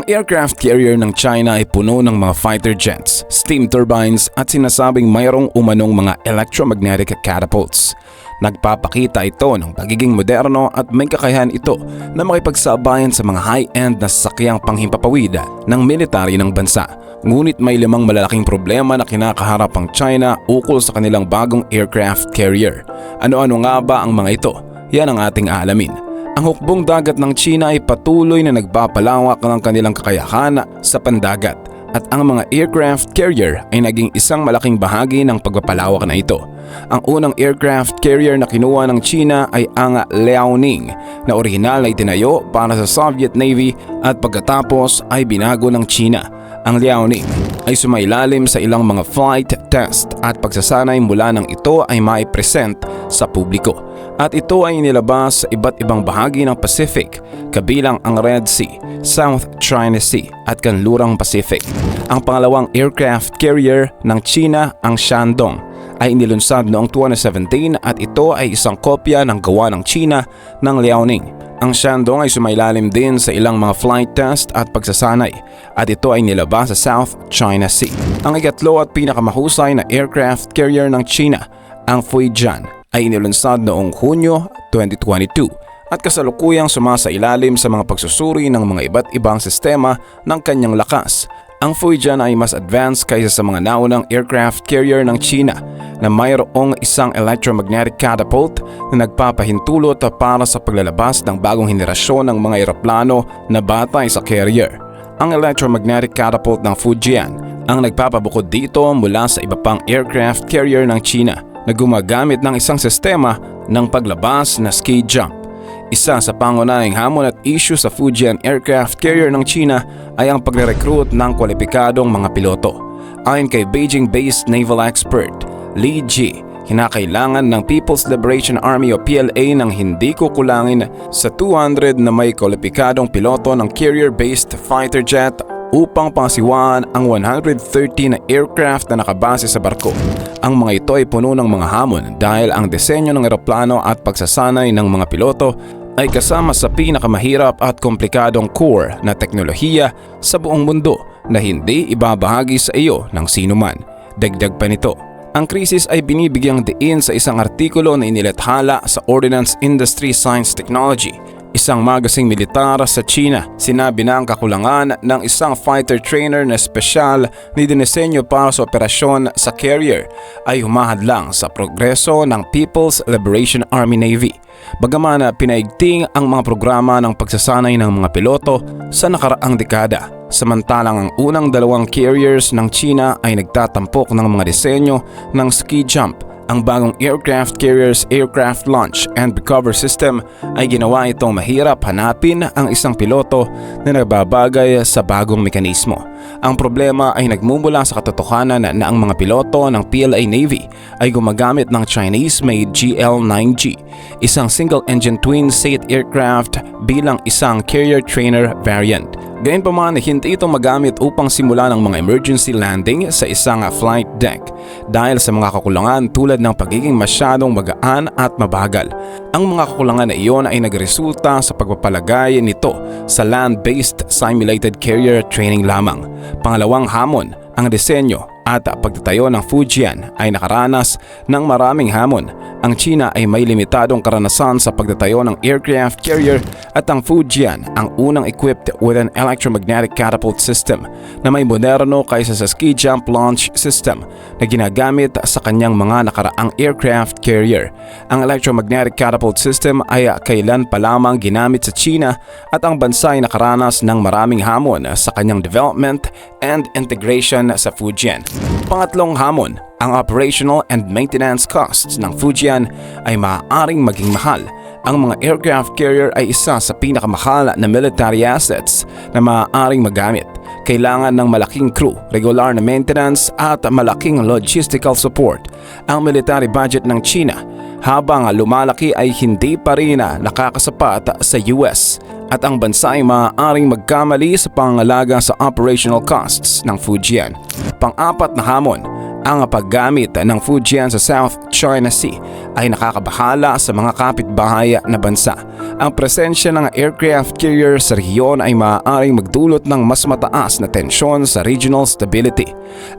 Ang aircraft carrier ng China ay puno ng mga fighter jets, steam turbines at sinasabing mayroong umanong mga electromagnetic catapults. Nagpapakita ito ng pagiging moderno at may kakayahan ito na makipagsabayan sa mga high-end na sasakyang panghimpapawid ng military ng bansa. Ngunit may limang malalaking problema na kinakaharap ang China ukol sa kanilang bagong aircraft carrier. Ano-ano nga ba ang mga ito? Yan ang ating aalamin. Ang hukbong dagat ng China ay patuloy na nagpapalawak ng kanilang kakayahan sa pandagat at ang mga aircraft carrier ay naging isang malaking bahagi ng pagpapalawak na ito. Ang unang aircraft carrier na kinuha ng China ay ang Liaoning na orihinal na itinayo para sa Soviet Navy at pagkatapos ay binago ng China. Ang Liaoning ay sumailalim sa ilang mga flight test at pagsasanay mula nang ito ay maipresent sa publiko. At ito ay nilabas sa iba't ibang bahagi ng Pacific, kabilang ang Red Sea, South China Sea at Kanlurang Pacific. Ang pangalawang aircraft carrier ng China, ang Shandong, ay inilunsad noong 2017 at ito ay isang kopya ng gawa ng China ng Liaoning. Ang Shandong ay sumailalim din sa ilang mga flight test at pagsasanay at ito ay nilabas sa South China Sea. Ang ikatlo at pinakamahusay na aircraft carrier ng China, ang Fujian, ay inilunsad noong Hunyo 2022 at kasalukuyang sumasailalim sa mga pagsusuri ng mga iba't ibang sistema ng kanyang lakas. Ang Fujian ay mas advanced kaysa sa mga naunang aircraft carrier ng China na mayroong isang electromagnetic catapult na nagpapahintulot para sa paglalabas ng bagong henerasyon ng mga eroplano na batay sa carrier. Ang electromagnetic catapult ng Fujian ang nagpapabukod dito mula sa iba pang aircraft carrier ng China na gumagamit ng isang sistema ng paglabas na ski jump. Isa sa pangunahing hamon at issue sa Fujian aircraft carrier ng China ay ang pagre-recruit ng kwalipikadong mga piloto. Ayon kay Beijing-based naval expert Li Ji, kinakailangan ng People's Liberation Army o PLA ng hindi kukulangin sa 200 na may kwalipikadong piloto ng carrier-based fighter jet upang pangasiwaan ang 130 na aircraft na nakabase sa barko. Ang mga ito ay puno ng mga hamon dahil ang disenyo ng eroplano at pagsasanay ng mga piloto ay kasama sa pinakamahirap at komplikadong core na teknolohiya sa buong mundo na hindi ibabahagi sa iyo ng sinuman. Dagdag pa nito, ang krisis ay binibigyang diin sa isang artikulo na inilathala sa Ordnance Industry Science Technology, isang magasing militar sa China. Sinabi na ang kakulangan ng isang fighter trainer na espesyal ni dinisenyo para sa operasyon sa carrier ay humahadlang sa progreso ng People's Liberation Army Navy. Bagaman pinaigting ang mga programa ng pagsasanay ng mga piloto sa nakaraang dekada, samantalang ang unang dalawang carriers ng China ay nagtatampok ng mga disenyo ng ski jump. Ang bagong aircraft carrier's aircraft launch and recover system ay ginawa itong mahirap hanapin ang isang piloto na nagbabagay sa bagong mekanismo. Ang problema ay nagmumula sa katotohanan na ang mga piloto ng PLA Navy ay gumagamit ng Chinese-made GL-9G, isang single-engine twin-seat aircraft bilang isang carrier trainer variant. Gayunpaman, hindi ito magamit upang simulan ang mga emergency landing sa isang flight deck dahil sa mga kakulangan tulad ng pagiging masyadong magaan at mabagal. Ang mga kakulangan na iyon ay nagresulta sa pagpapalagay nito sa land-based simulated carrier training lamang. Pangalawang hamon, ang disenyo at pagtatayo ng Fujian ay nakaranas ng maraming hamon. Ang China ay may limitadong karanasan sa pagtatayo ng aircraft carrier at ang Fujian ang unang equipped with an electromagnetic catapult system na may moderno kaysa sa ski jump launch system na ginagamit sa kanyang mga nakaraang aircraft carrier. Ang electromagnetic catapult system ay kailan pa lamang ginamit sa China at ang bansa ay nakaranas ng maraming hamon sa kanyang development and integration sa Fujian. Pangatlong hamon, ang operational and maintenance costs ng Fujian ay maaaring maging mahal. Ang mga aircraft carrier ay isa sa pinakamahal na military assets na maaaring magamit. Kailangan ng malaking crew, regular na maintenance at malaking logistical support. Ang military budget ng China habang lumalaki ay hindi pa rin nakakasapat sa US at ang bansa ay maaaring magkamali sa pangangalaga sa operational costs ng Fujian. Pang-apat na hamon, Ang paggamit ng Fujian sa South China Sea ay nakakabahala sa mga kapitbahay na bansa. Ang presensya ng aircraft carrier sa rehiyon ay maaaring magdulot ng mas mataas na tensyon sa regional stability.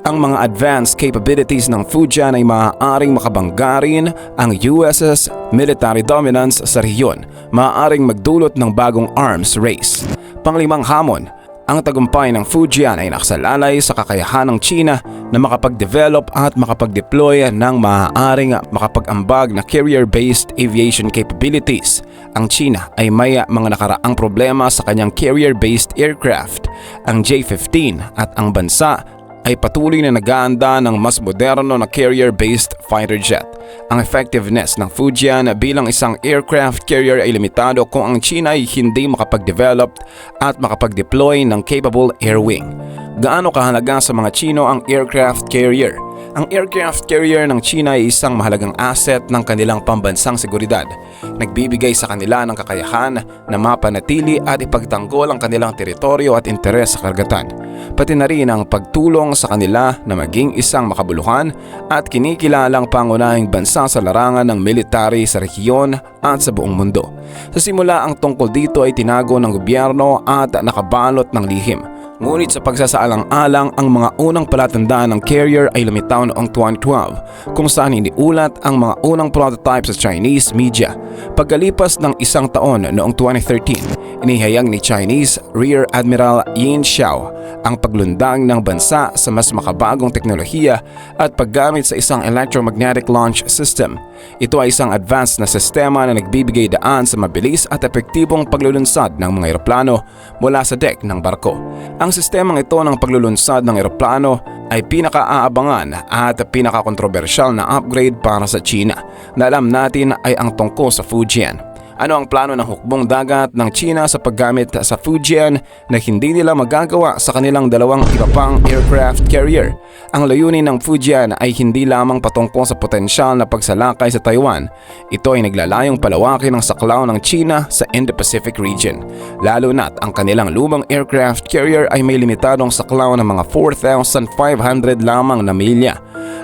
Ang mga advanced capabilities ng Fujian ay maaaring makabangga rin ang US's military dominance sa rehiyon, maaaring magdulot ng bagong arms race. Panglimang hamon, ang tagumpay ng Fujian ay nakasalalay sa kakayahan ng China na makapag-develop at makapag-deploy ng maaaring makapag-ambag na carrier-based aviation capabilities. Ang China ay may mga nakaraang problema sa kanyang carrier-based aircraft, ang J-15, at ang bansa ay patuloy na nag-aanda ng mas moderno na carrier-based fighter jet. Ang effectiveness ng Fujian bilang isang aircraft carrier ay limitado kung ang China ay hindi makapag-develop at makapag-deploy ng capable air wing. Gaano kahalaga sa mga Chino ang aircraft carrier? Ang aircraft carrier ng China ay isang mahalagang asset ng kanilang pambansang seguridad. Nagbibigay sa kanila ng kakayahan na mapanatili at ipagtanggol ang kanilang teritoryo at interes sa karagatan. Pati na rin ang pagtulong sa kanila na maging isang makabuluhan at kinikilalang pangunahing bansa sa larangan ng military sa rehiyon at sa buong mundo. Sa simula, ang tungkol dito ay tinago ng gobyerno at nakabalot ng lihim. Ngunit sa pagsasaalang-alang, ang mga unang palatandaan ng carrier ay lumitaw noong 2012 kung saan iniulat ang mga unang prototype sa Chinese media. Pagkalipas ng isang taon noong 2013, inihayag ni Chinese Rear Admiral Yin Xiao ang paglundang ng bansa sa mas makabagong teknolohiya at paggamit sa isang electromagnetic launch system. Ito ay isang advanced na sistema na nagbibigay daan sa mabilis at epektibong paglulunsad ng mga eroplano mula sa deck ng barko. Ang sistemang ito ng paglulunsad ng eroplano ay pinaka-aabangan at pinaka-kontrobersyal na upgrade para sa China na alam natin ay ang tungkol sa Fujian. Ano ang plano ng hukbong dagat ng China sa paggamit sa Fujian na hindi nila magagawa sa kanilang dalawang iba pang aircraft carrier? Ang layunin ng Fujian ay hindi lamang patungkol sa potensyal na pagsalakay sa Taiwan. Ito ay naglalayong palawakin ang saklaw ng China sa Indo-Pacific region. Lalo na't ang kanilang lumang aircraft carrier ay may limitadong saklaw ng mga 4,500 lamang na milya.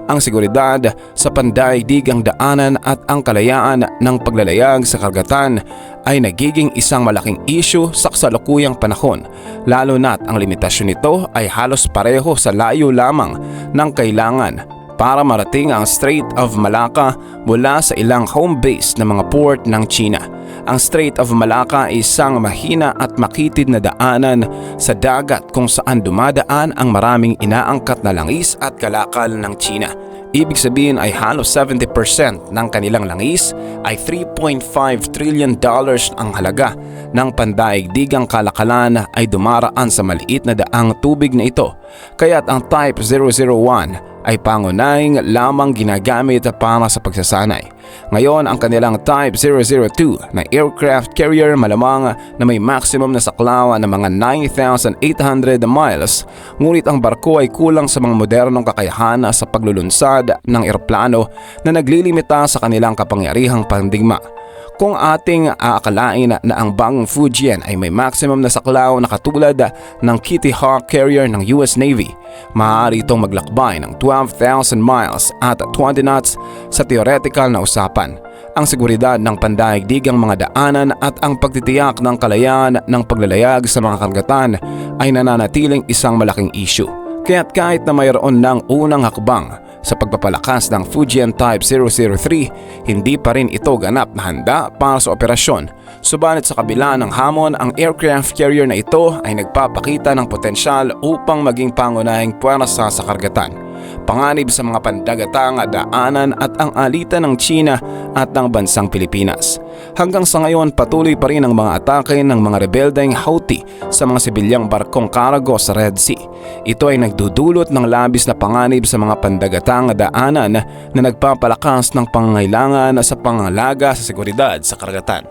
Ang seguridad sa pandaigdigang daanan at ang kalayaan ng paglalayag sa karagatan ay nagiging isang malaking issue sa kasalukuyang panahon, lalo na't ang limitasyon nito ay halos pareho sa layo lamang ng kailangan para marating ang Strait of Malacca mula sa ilang home base ng mga port ng China. Ang Strait of Malacca ay isang mahina at makitid na daanan sa dagat kung saan dumadaan ang maraming inaangkat na langis at kalakal ng China. Ibig sabihin ay halos 70% ng kanilang langis ay $3.5 trillion ang halaga ng pandaigdigang kalakalan ay dumaraan sa maliit na daang tubig na ito. Kaya't ang Type 001 ay pangunahing lamang ginagamit para sa pagsasanay. Ngayon, ang kanilang Type 002 na aircraft carrier malamang na may maximum na saklaw na mga 9,800 miles, ngunit ang barko ay kulang sa mga modernong kakayahan sa paglulunsad ng eroplano na naglilimita sa kanilang kapangyarihang pandigma. Kung ating aakalain na ang bagong Fujian ay may maximum na saklaw na katulad ng Kitty Hawk carrier ng US Navy, maaari itong maglakbay ng 12,000 miles at 20 knots sa theoretical na usapan. Ang seguridad ng pandaigdigang mga daanan at ang pagtitiyak ng kalayaan ng paglalayag sa mga karagatan ay nananatiling isang malaking issue. Kaya't kahit na mayroon ng unang hakbang sa pagpapalakas ng Fujian Type 003, hindi pa rin ito ganap na handa para sa operasyon. Subalit sa kabila ng hamon, ang aircraft carrier na ito ay nagpapakita ng potensyal upang maging pangunahing puwersa sa karagatan. Panganib sa mga pandagatang daanan at ang alitan ng China at ng bansang Pilipinas. Hanggang sa ngayon, patuloy pa rin ang mga atake ng mga rebeldeng Houthi sa mga sibilyang barkong kargo sa Red Sea. Ito ay nagdudulot ng labis na panganib sa mga pandagatang daanan na nagpapalakas ng pangangailangan sa pangangalaga sa seguridad sa karagatan.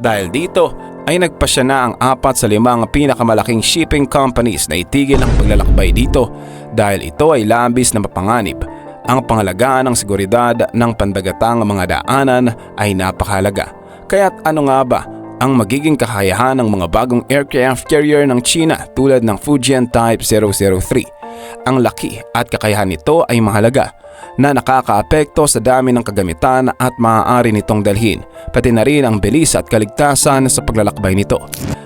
Dahil dito ay nagpasya na ang 4 sa 5 pinakamalaking shipping companies na itigil ang paglalakbay dito dahil ito ay labis na mapanganib. Ang pangalagaan ng seguridad ng pandagatang mga daanan ay napakahalaga. Kaya't ano nga ba ang magiging kakayahan ng mga bagong aircraft carrier ng China tulad ng Fujian Type 003? Ang laki at kakayahan nito ay mahalaga na nakakaapekto sa dami ng kagamitan at maaari nitong dalhin, pati na rin ang bilis at kaligtasan sa paglalakbay nito.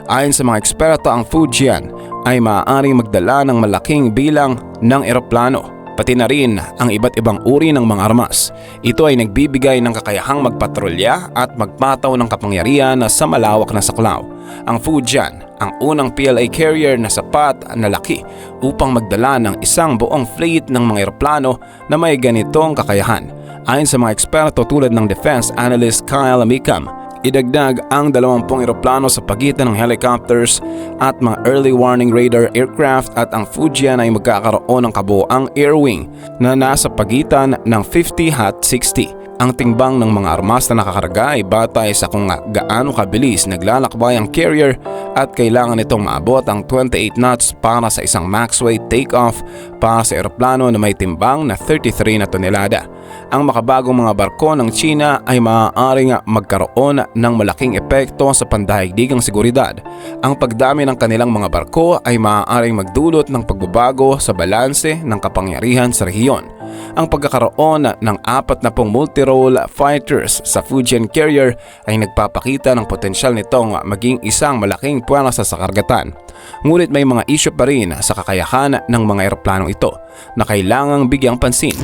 Ayon sa mga eksperto, ang Fujian ay maaaring magdala ng malaking bilang ng eroplano, pati na rin ang iba't ibang uri ng mga armas. Ito ay nagbibigay ng kakayahang magpatrolya at magpataw ng kapangyarihan sa malawak na saklaw. Ang Fujian, ang unang PLA carrier na sapat na laki upang magdala ng isang buong fleet ng mga eroplano na may ganitong kakayahan. Ayon sa mga eksperto tulad ng defense analyst Kyle Mickham, idagdag ang 20 eroplano sa pagitan ng helicopters at mga early warning radar aircraft at ang Fujian ay magkakaroon ng kabuoang air wing na nasa pagitan ng 50 at 60. Ang tingbang ng mga armas na nakakarga ay batay sa kung gaano kabilis naglalakbay ang carrier at kailangan nitong maabot ang 28 knots para sa isang max weight takeoff para sa eroplano na may timbang na 33 na tonelada. Ang makabagong mga barko ng China ay maaaring magkaroon ng malaking epekto sa pandaigdigang seguridad. Ang pagdami ng kanilang mga barko ay maaaring magdulot ng pagbabago sa balanse ng kapangyarihan sa rehiyon. Ang pagkakaroon ng 40 multi-role fighters sa Fujian carrier ay nagpapakita ng potensyal nitong maging isang malaking puwersa sa karagatan. Ngunit may mga isyu pa rin sa kakayahan ng mga eroplanong ito na kailangang bigyang pansin.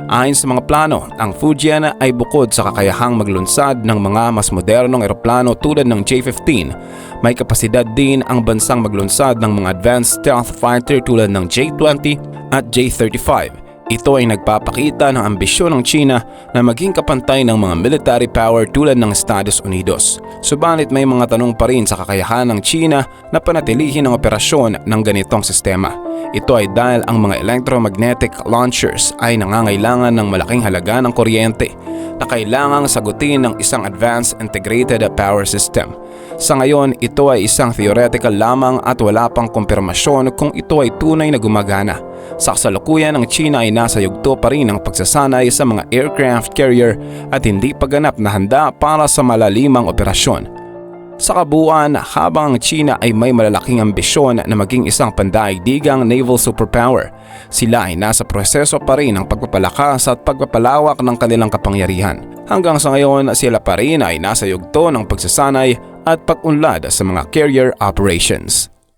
Ayon sa mga plano, ang Fujian ay bukod sa kakayahang maglunsad ng mga mas modernong eroplano tulad ng J-15, may kapasidad din ang bansang maglunsad ng mga advanced stealth fighter tulad ng J-20 at J-35. Ito ay nagpapakita ng ambisyon ng China na maging kapantay ng mga military power tulad ng Estados Unidos. Subalit may mga tanong pa rin sa kakayahan ng China na panatilihin ang operasyon ng ganitong sistema. Ito ay dahil ang mga electromagnetic launchers ay nangangailangan ng malaking halaga ng kuryente na kailangang sagutin ng isang advanced integrated power system. Sa ngayon, ito ay isang theoretical lamang at wala pang kumpirmasyon kung ito ay tunay na gumagana. Sa kasalukuyan, ang China ay nasa yugto pa rin ng pagsasanay sa mga aircraft carrier at hindi pa ganap na handa para sa malalimang operasyon. Sa kabuuan, habang ang China ay may malalaking ambisyon na maging isang pandaigdigang naval superpower, sila ay nasa proseso pa rin ng pagpapalakas at pagpapalawak ng kanilang kapangyarihan. Hanggang sa ngayon, sila pa rin ay nasa yugto ng pagsasanay at pag-unlad sa mga carrier operations.